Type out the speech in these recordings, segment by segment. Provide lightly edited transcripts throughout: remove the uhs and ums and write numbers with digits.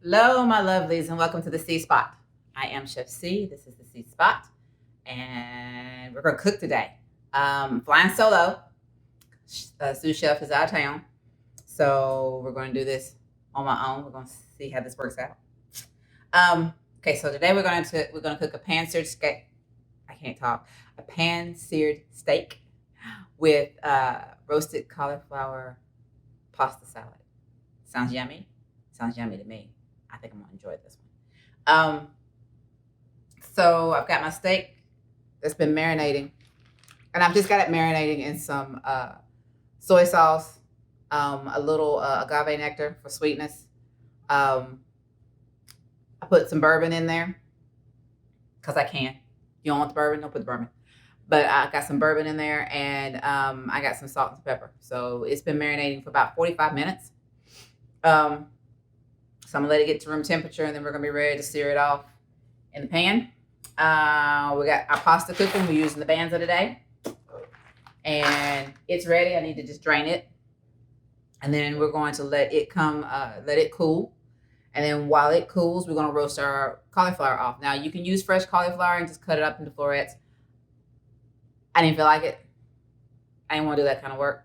Hello, my lovelies, and welcome to the C Spot. I am Chef C. This is the C Spot, and we're gonna cook today. Flying solo. Sous chef is out of town, so we're going to do this on my own. We're going to see how this works out. Okay, so today we're gonna cook a pan seared steak. I can't talk. A pan seared steak with roasted cauliflower pasta salad. Sounds yummy. Sounds yummy to me. I think I'm gonna enjoy this one. So I've got my steak that's been marinating, and I've just got it marinating in some soy sauce, a little agave nectar for sweetness. Um, I put some bourbon in there because I can. You don't want the bourbon? Don't put the bourbon. But I got some bourbon in there, and I got some salt and pepper. So it's been marinating for about 45 minutes. So I'm gonna let it get to room temperature, and then we're gonna be ready to sear it off in the pan. We got our pasta cooking. We're using the banza today, and it's ready. I need to just drain it, and then we're going to let it cool. And then while it cools, we're gonna roast our cauliflower off. Now you can use fresh cauliflower and just cut it up into florets. I didn't feel like it. I didn't want to do that kind of work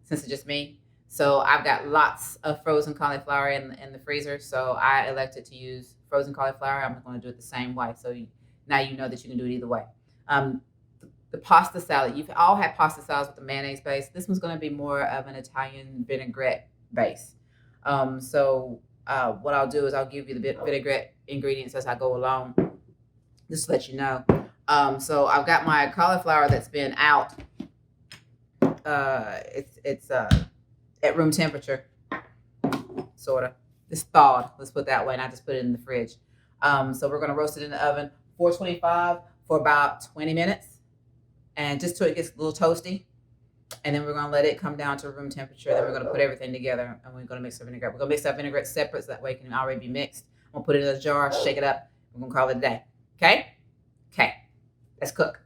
since it's just me. So I've got lots of frozen cauliflower in the freezer. So I elected to use frozen cauliflower. I'm going to do it the same way. So now you know that you can do it either way. The pasta salad, you've all had pasta salads with the mayonnaise base. This one's going to be more of an Italian vinaigrette base. What I'll do is I'll give you the vinaigrette ingredients as I go along, just to let you know. So I've got my cauliflower that's been out. It's at room temperature, sort of. It's thawed, let's put it that way, and I just put it in the fridge. So we're gonna roast it in the oven, 425 for about 20 minutes, and just till it gets a little toasty. And then we're gonna let it come down to room temperature. Then we're gonna put everything together, and we're gonna mix the vinaigrette. We're gonna mix that vinaigrette separate, so that way it can already be mixed. I'm gonna put it in a jar, shake it up. We're gonna call it a day. Okay? Okay. Let's cook.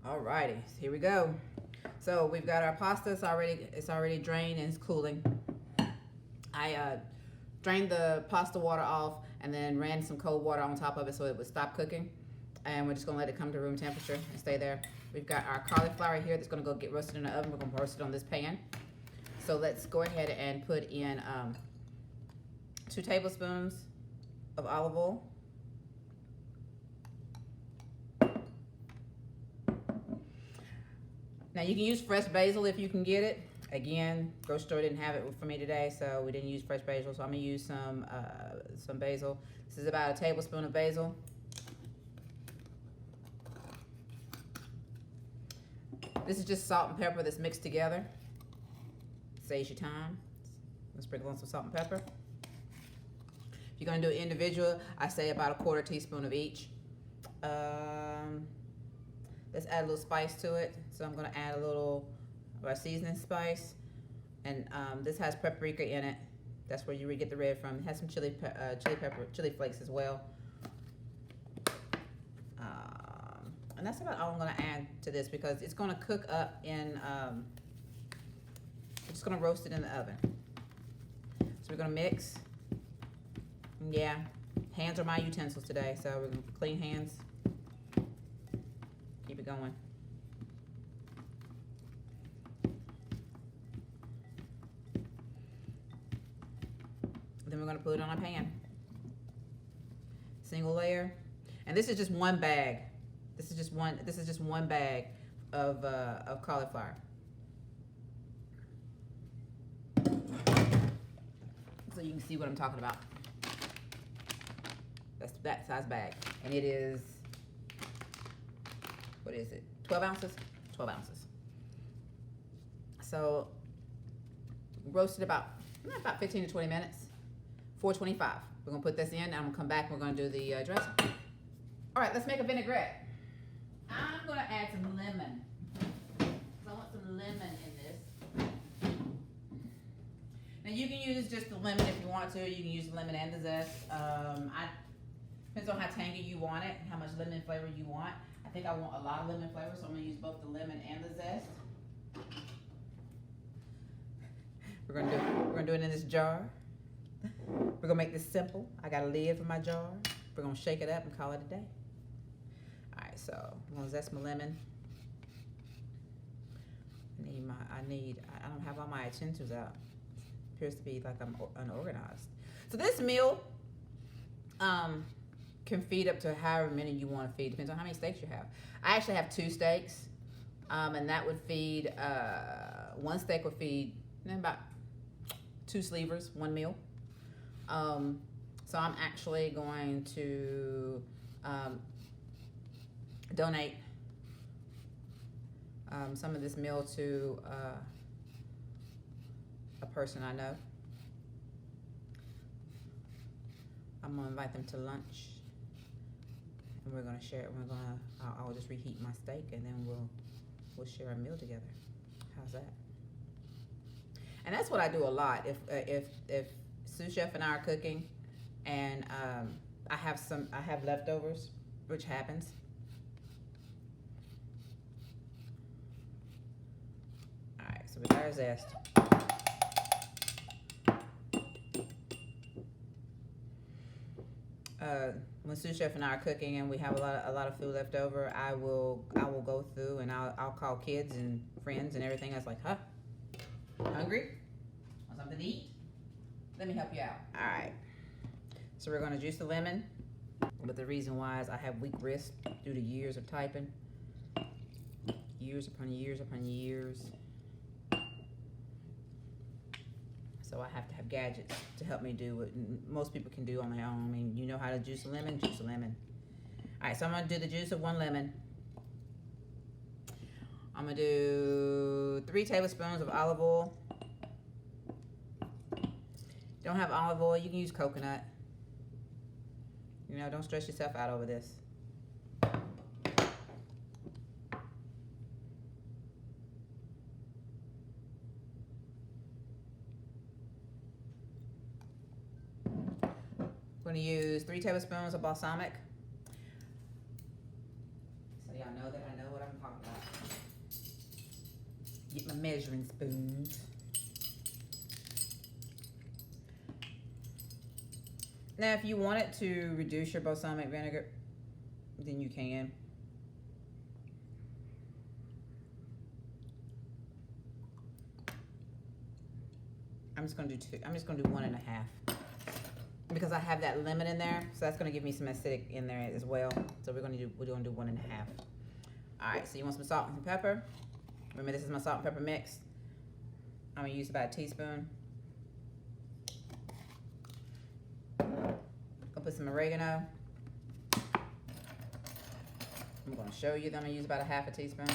All righty, here we go. So we've got our pasta. It's already drained and it's cooling. I drained the pasta water off and then ran some cold water on top of it so it would stop cooking. And we're just gonna let it come to room temperature and stay there. We've got our cauliflower here that's gonna go get roasted in the oven. We're gonna roast it on this pan. So let's go ahead and put in 2 tablespoons of olive oil. Now you can use fresh basil if you can get it. Again, grocery store didn't have it for me today, so we didn't use fresh basil. So I'm gonna use some basil. This is about a tablespoon of basil. This is just salt and pepper that's mixed together. Saves you time. Let's sprinkle on some salt and pepper. If you're gonna do it individual, I say about a 1/4 teaspoon of each. Let's add a little spice to it. So I'm gonna add a little of our seasoning spice. And this has paprika in it. That's where you would get the red from. It has some chili flakes as well. And that's about all I'm gonna add to this because it's gonna cook up in, I'm just gonna roast it in the oven. So we're gonna mix. Yeah, hands are my utensils today, so we're gonna clean hands. Keep it going. Then we're gonna put it on a pan. Single layer. And this is just one bag. This is just one bag of cauliflower. So you can see what I'm talking about. That's that size bag. And it is, what is it? 12 ounces? 12 ounces. So roasted about 15 to 20 minutes. 425. We're gonna put this in and I'm gonna come back and we're gonna do the dressing. All right, let's make a vinaigrette. I'm gonna add some lemon. I want some lemon in this. Now you can use just the lemon if you want to. You can use the lemon and the zest. Depends on how tangy you want it, how much lemon flavor you want. I think I want a lot of lemon flavor, so I'm gonna use both the lemon and the zest. We're gonna do it in this jar. We're gonna make this simple. I got a lid for my jar. We're gonna shake it up and call it a day. All right, so I'm gonna zest my lemon. I don't have all my utensils out. Appears to be like I'm unorganized. So this meal can feed up to however many you want to feed. Depends on how many steaks you have. I actually have 2 steaks, and that would feed, one steak would feed about 2 slivers, 1 meal. So I'm actually going to donate some of this meal to a person I know. I'm gonna invite them to lunch, and we're gonna share it. I'll just reheat my steak, and then we'll share a meal together. How's that? And that's what I do a lot. If sous chef and I are cooking, and I have leftovers, which happens. All right, so we got our zest. When sous chef and I are cooking and we have a lot of food left over, I will go through and I'll call kids and friends and everything. I was like, huh? Hungry? Want something to eat? Let me help you out. All right. So we're gonna juice the lemon. But the reason why is I have weak wrists due to years of typing. Years upon years upon years. So I have to have gadgets to help me do what most people can do on their own. I mean, you know how to juice a lemon, juice a lemon. All right, so I'm gonna do the juice of 1 lemon. I'm gonna do 3 tablespoons of olive oil. Don't have olive oil, you can use coconut. You know, don't stress yourself out over this. I'm going to use 3 tablespoons of balsamic. So y'all know that I know what I'm talking about. Get my measuring spoons. Now, if you wanted to reduce your balsamic vinegar, then you can. I'm just gonna do 2. I'm just gonna do 1.5 because I have that lemon in there, so that's gonna give me some acidic in there as well. So we're gonna do 1.5. All right. So you want some salt and some pepper. Remember, this is my salt and pepper mix. I'm gonna use about a teaspoon. I'll put some oregano. I'm gonna show you that I'm gonna use about a 1/2 teaspoon.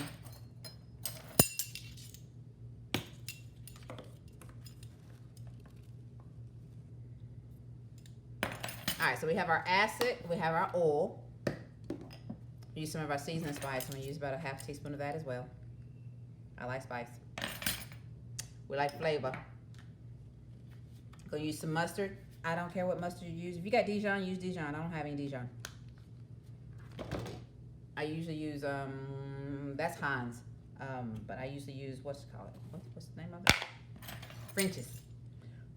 All right, so we have our acid, we have our oil. Use some of our seasoning spice. I'm gonna use about a 1/2 teaspoon of that as well. I like spice. We like flavor. Gonna use some mustard. I don't care what mustard you use. If you got Dijon, use Dijon. I don't have any Dijon. I usually use that's Heinz, but I usually use what's it called? What's the name of it? French's.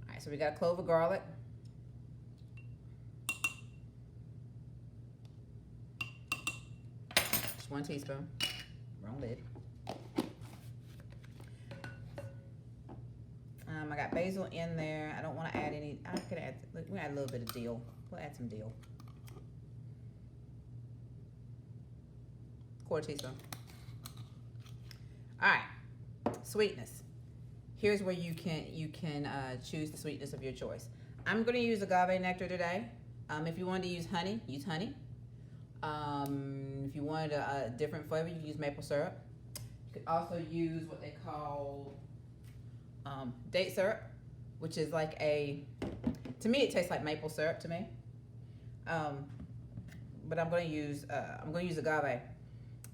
All right, so we got a clove of garlic. Just 1 teaspoon. Wrong lid. I got basil in there. I don't want to add any. I could add. Look, we add a little bit of dill. We'll add some dill. 1/4 teaspoon. All right. Sweetness. Here's where you can choose the sweetness of your choice. I'm going to use agave nectar today. If you wanted to use honey, use honey. If you wanted a different flavor, you can use maple syrup. You could also use what they call date syrup, which is like to me it tastes like maple syrup to me. But I'm going to use agave.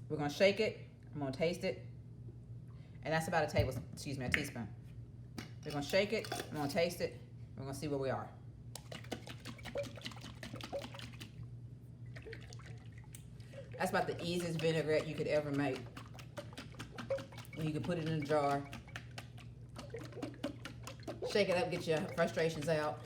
We're going to shake it. I'm going to taste it, and that's about a teaspoon. We're going to shake it. I'm going to taste it. We're going to see where we are. That's about the easiest vinaigrette you could ever make. You can put it in a jar. Shake it up, get your frustrations out.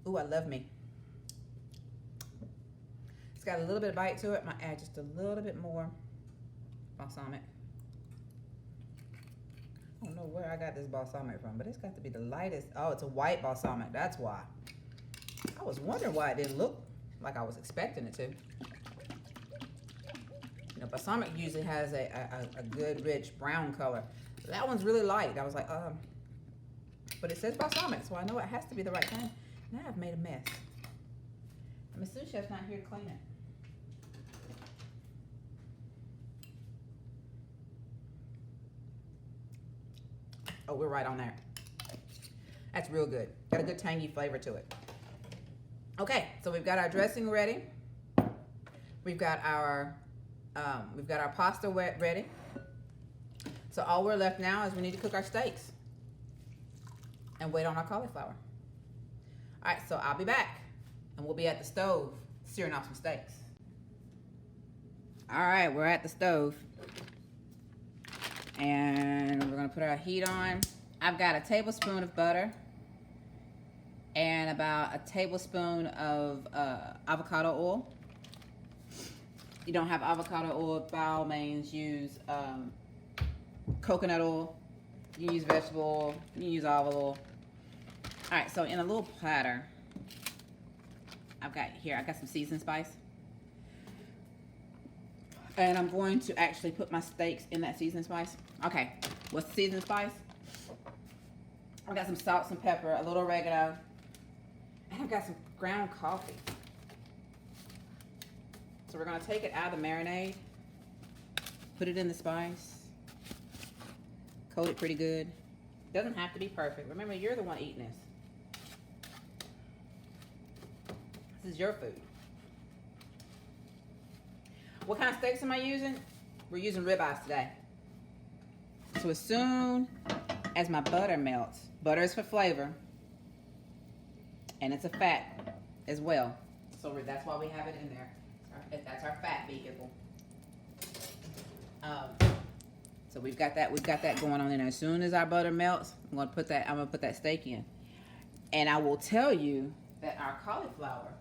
Ooh, I love me. It's got a little bit of bite to it. Might add just a little bit more balsamic. I don't know where I got this balsamic from, but it's got to be the lightest. Oh, it's a white balsamic. That's why. I was wondering why it didn't look like I was expecting it to. You know, balsamic usually has a good, rich brown color. That one's really light. I was like, but it says balsamic, so I know it has to be the right kind. Now I've made a mess. And my sous chef's not here to clean it. Oh, we're right on there. That's real good. Got a good tangy flavor to it. Okay, so we've got our dressing ready. We've got our pasta ready. So all we're left now is we need to cook our steaks and wait on our cauliflower. All right, so I'll be back and we'll be at the stove searing off some steaks. All right, we're at the stove. And we're gonna put our heat on. I've got a tablespoon of butter and about a tablespoon of avocado oil. You don't have avocado oil, by all means use coconut oil. You can use vegetable oil, you can use olive oil. All right, so in a little platter, I got some seasoned spice. And I'm going to actually put my steaks in that seasoned spice. Okay, what's the seasoned spice? I've got some salt, some pepper, a little oregano, and I've got some ground coffee. So we're gonna take it out of the marinade, put it in the spice, coat it pretty good. Doesn't have to be perfect. Remember, you're the one eating this. This is your food. What kind of steaks am I using? We're using ribeyes today. So as soon as my butter melts, butter is for flavor, and it's a fat as well. So that's why we have it in there. That's our fat vehicle. So we've got that going on in there. As soon as our butter melts, I'm gonna put that steak in. And I will tell you that our cauliflower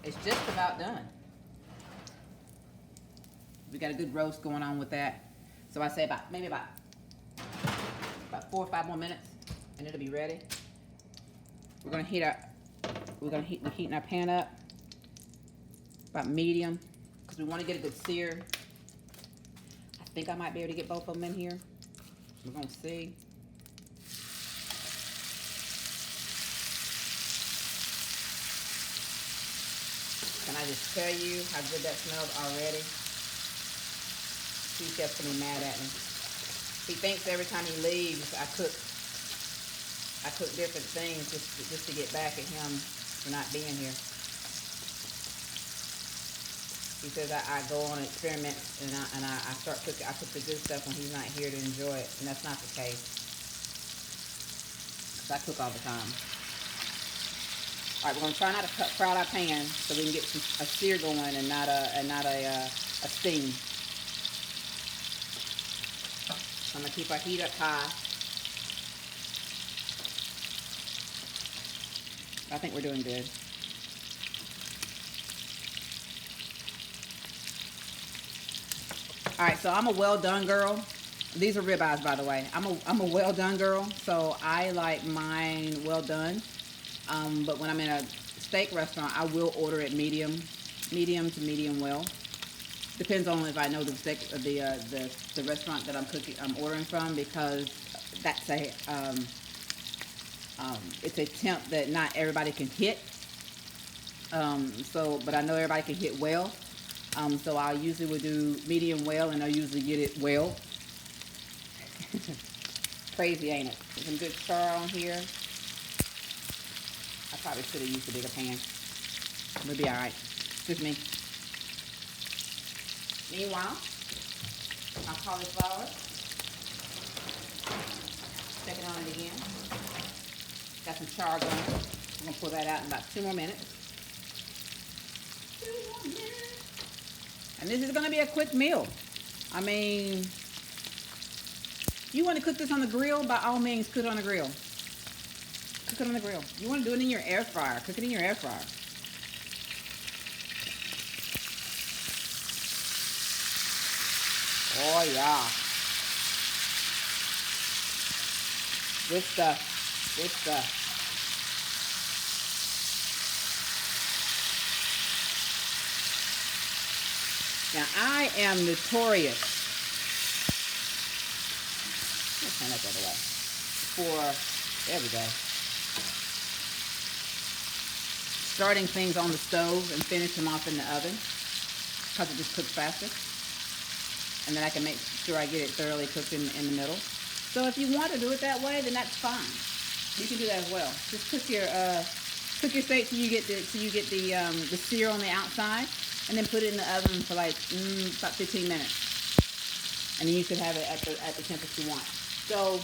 is just about done. We got a good roast going on with that. So I say about 4 or 5 more minutes and it'll be ready. We're heating our pan up about medium because we want to get a good sear. I think I might be able to get both of them in here. We're gonna see. Can I just tell you how good that smells already? Sous chef's gonna be mad at me. He thinks every time he leaves, I cook different things just to get back at him for not being here. He says I go on experiments and I start cooking. I cook the good stuff when he's not here to enjoy it, and that's not the case. 'Cause I cook all the time. All right, we're gonna try not to crowd our pan so we can get a sear going and not a steam. I'm gonna keep our heat up high. I think we're doing good. All right, so I'm a well done girl. These are ribeyes, by the way. I'm a well done girl, so I like mine well done. But when I'm in a steak restaurant, I will order it medium to medium well. Depends on if I know the restaurant that I'm ordering from, because that's it's a temp that not everybody can hit. But I know everybody can hit well. So I usually would do medium well, and I usually get it well. Crazy, ain't it? There's some good char on here. I probably should have used a bigger pan. We'll be all right. Excuse me. Meanwhile, our cauliflower. Check it on it again. Got some char going. I'm gonna pull that out in about 2 more minutes. 2 more minutes. And this is gonna be a quick meal. I mean, You want to cook this on the grill? By all means, cook it on the grill. Cook it on the grill. You want to do it in your air fryer? Cook it in your air fryer. Oh yeah. Good stuff. Good stuff. Now I am notorious. Let's turn that the other way. There we go. Starting things on the stove and finish them off in the oven because it just cooks faster. And then I can make sure I get it thoroughly cooked in the middle. So if you want to do it that way, then that's fine. You can do that as well. Just cook your steak till you get the sear on the outside, and then put it in the oven for like about 15 minutes, and then you should have it at the temperature you want. So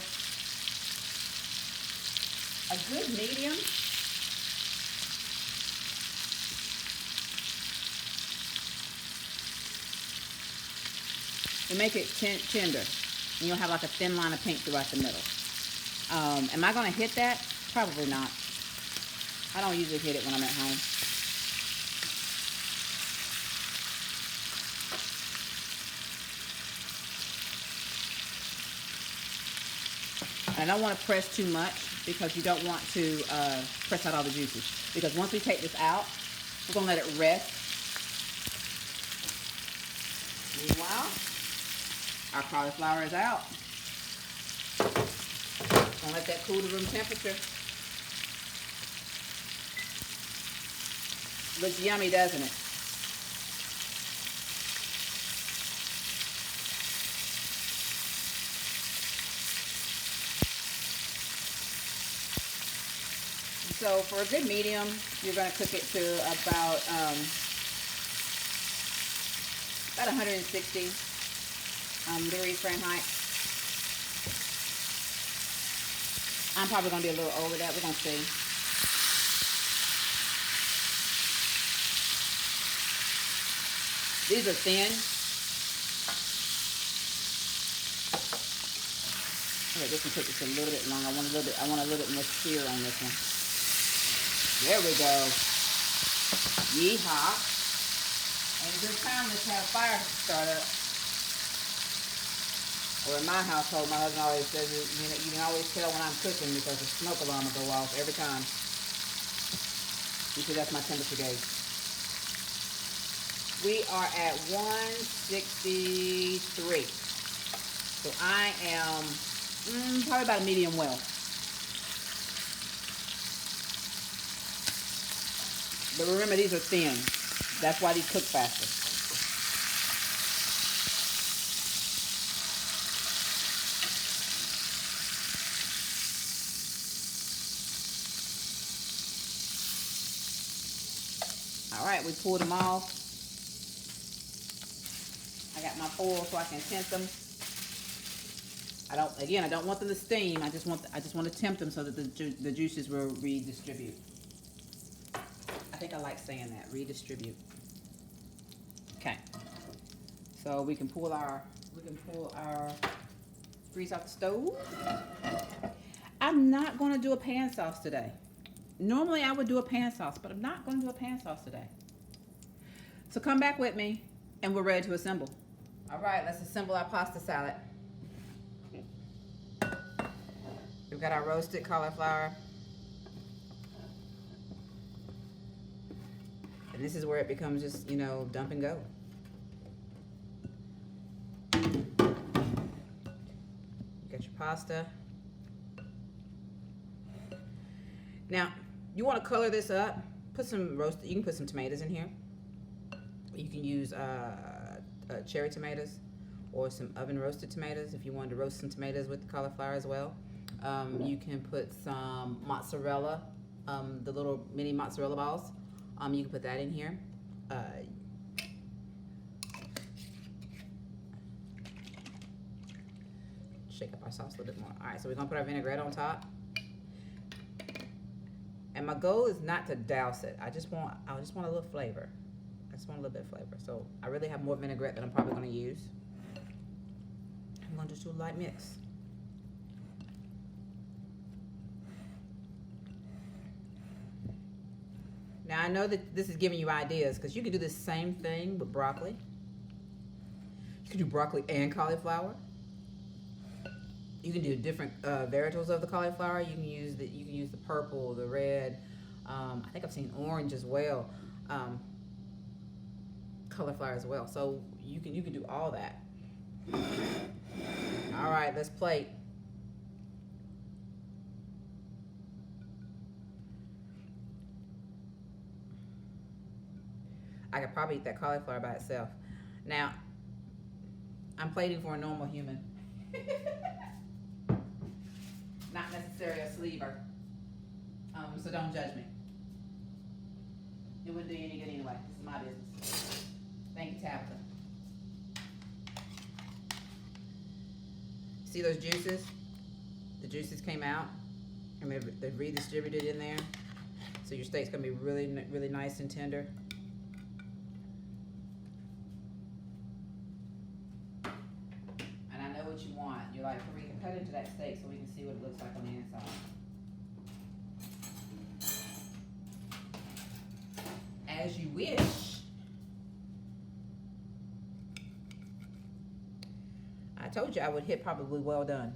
a good medium. To make it tender, and you'll have like a thin line of pink throughout the middle. Am I going to hit that? Probably not. I don't usually hit it when I'm at home. And I don't want to press too much because you don't want to press out all the juices. Because once we take this out, we're going to let it rest. Meanwhile, our cauliflower is out. Gonna let that cool to room temperature. Looks yummy, doesn't it? So for a good medium, you're gonna cook it to about 160 degrees Fahrenheit. I'm probably going to be a little over that. We're going to see. These are thin. Okay, this one took just a little bit long. I want a little bit more sear on this one. There we go. Yeehaw. And a good time to have fire start up. Or in my household, my husband always says, you can always tell when I'm cooking because the smoke alarm will go off every time. He said that's my temperature gauge. We are at 163. So I am probably about a medium well. But remember, these are thin. That's why these cook faster. All right, we pulled them off. I got my foil so I can tempt them. I don't want them to steam. I just want to tempt them so that the juices will redistribute. I think I like saying that, redistribute. Okay. So we can pull our grease off the stove. I'm not going to do a pan sauce today. Normally I would do a pan sauce, but I'm not going to do a pan sauce today. So come back with me and we're ready to assemble. All right, let's assemble our pasta salad. We've got our roasted cauliflower. And this is where it becomes just, dump and go. Get your pasta. Now, you want to color this up. You can put some tomatoes in here. You can use cherry tomatoes or some oven roasted tomatoes if you wanted to roast some tomatoes with the cauliflower as well. You can put some mozzarella, the little mini mozzarella balls. You can put that in here. Shake up our sauce a little bit more. All right, so we're gonna put our vinaigrette on top. And my goal is not to douse it. I just want a little flavor. I just want a little bit of flavor. So I really have more vinaigrette than I'm probably gonna use. I'm gonna just do a light mix. Now I know that this is giving you ideas because you can do the same thing with broccoli. You can do broccoli and cauliflower. You can do different varietals of the cauliflower. You can use the purple, the red. I think I've seen orange as well. Cauliflower as well. So you can do all that. All right, let's plate. I could probably eat that cauliflower by itself. Now, I'm plating for a normal human. Not necessarily a sleever. So don't judge me. It wouldn't do you any good anyway. This is my business. Thank you, Tabitha. See those juices? The juices came out and they're redistributed in there. So your steak's gonna be really, really nice and tender. And I know what you want. You're like, we can cut into that steak so we can see what it looks like on the inside. As you wish. I told you I would hit probably well done.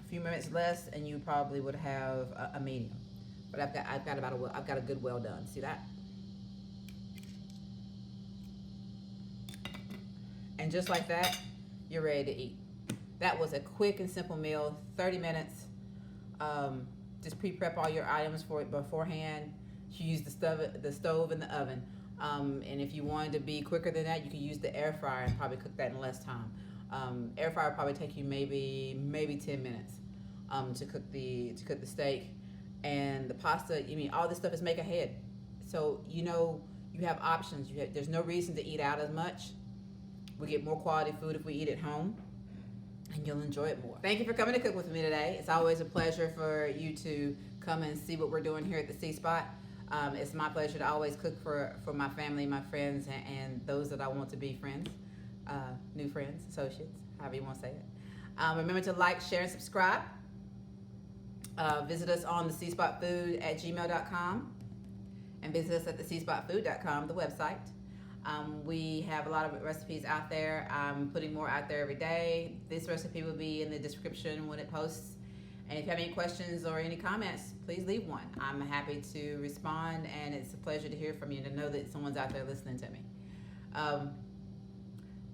A few minutes less and you probably would have a medium. But I've got a good well done. See that? And just like that, you're ready to eat. That was a quick and simple meal, 30 minutes. Just pre-prep all your items for it beforehand. You use the stove and the oven. And if you wanted to be quicker than that, you could use the air fryer and probably cook that in less time. Air fryer probably take you maybe 10 minutes to cook the steak and the pasta. I mean, all this stuff is make ahead, so you know you have options. There's no reason to eat out as much. We get more quality food if we eat at home, and you'll enjoy it more. Thank you for coming to cook with me today. It's always a pleasure for you to come and see what we're doing here at the C Spot. It's my pleasure to always cook for my family, my friends, and those that I want to be friends, new friends, associates, however you want to say it. Remember to like, share, and subscribe. Visit us on the cspotfood@gmail.com and visit us at the cspotfood.com, the website. We have a lot of recipes out there. I'm putting more out there every day. This recipe will be in the description when it posts. And if you have any questions or any comments, please leave one. I'm happy to respond, and it's a pleasure to hear from you, to know that someone's out there listening to me.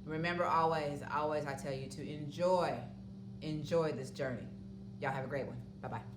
Remember, always I tell you to enjoy this journey. Y'all have a great one. Bye-bye.